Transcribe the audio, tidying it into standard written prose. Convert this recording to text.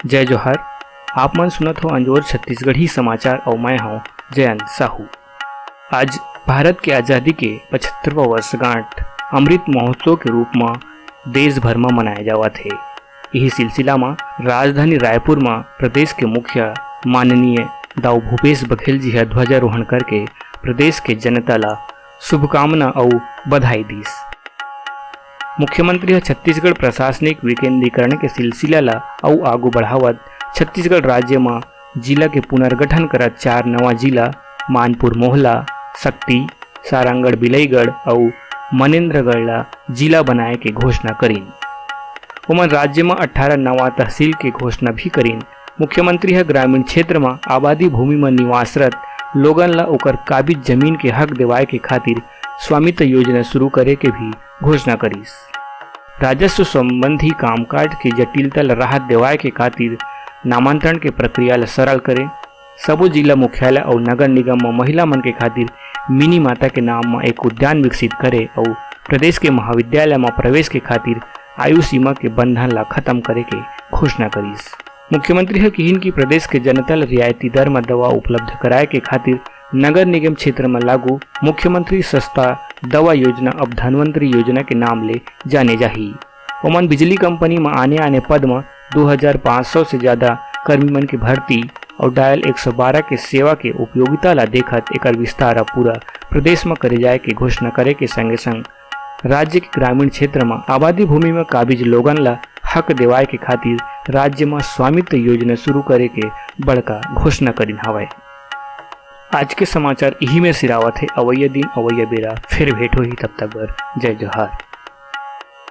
जय जोहार। आप मन सुनत हो अंजोर छत्तीसगढ़ी समाचार और मैं हूँ जयंत साहू। आज भारत के आज़ादी के 75वां वर्षगांठ अमृत महोत्सव के रूप में देश भर में मनाया जावत है। यही सिलसिला में राजधानी रायपुर में प्रदेश के मुखिया माननीय दाऊ भूपेश बघेल जी ध्वजारोहण करके प्रदेश के जनता ला शुभकामना और बधाई दीस। मुख्यमंत्री छत्तीसगढ़ प्रशासनिक विकेंद्रीकरण के सिलसिला ला और आगू बढ़ावत छत्तीसगढ़ राज्य में जिला के पुनर्गठन करत 4 नवा जिला मानपुर मोहला, शक्ति, सारंगढ़, बिलईगढ़ और मनेन्द्रगढ़ ला जिला बनाए के घोषणा करीन। उमन राज्य में 18 नवा तहसील के घोषणा भी करीन। मुख्यमंत्री ग्रामीण क्षेत्र में आबादी भूमि में निवासरत लोगन ला ओकर काबिज जमीन के हक दिवाए के खातिर स्वामित्व योजना शुरू करे के भी घोषणा करीस। राजस्व संबंधी कामकाज की जटिलता ला राहत दिवाए के खातिर नामांतरण के प्रक्रिया ला सरल करे। सबो जिला मुख्यालय और नगर निगम में महिला मन के खातिर मिनी माता के नाम में एक उद्यान विकसित करे और प्रदेश के महाविद्यालय में प्रवेश के खातिर आयु सीमा के बंधन ला खत्म करे के घोषणा करीस। मुख्यमंत्री किहिन की प्रदेश के जनता ला रियायती दर में दवा उपलब्ध कराए के खातिर नगर निगम क्षेत्र में लागू मुख्यमंत्री सस्ता दवा योजना अब धनवंतरी योजना के नाम ले जाने जाही। ओमन बिजली कंपनी में आने पद में 2500 से ज्यादा कर्मी मन की भर्ती और डायल 112 के सेवा के उपयोगिता ला देखत एक विस्तार पूरा प्रदेश में करे जाए के घोषणा करे के संगे संग राज्य के ग्रामीण क्षेत्र में आबादी भूमि में काबिज लोगन ला हक दिवाए के खातिर राज्य में स्वामित्व योजना शुरू करे के बड़का घोषणा करीन हवय। आज के समाचार यही में सिरावत है। अवैया दिन अवैया बेरा फिर भेंट होही, तब तक बर जय जोहार।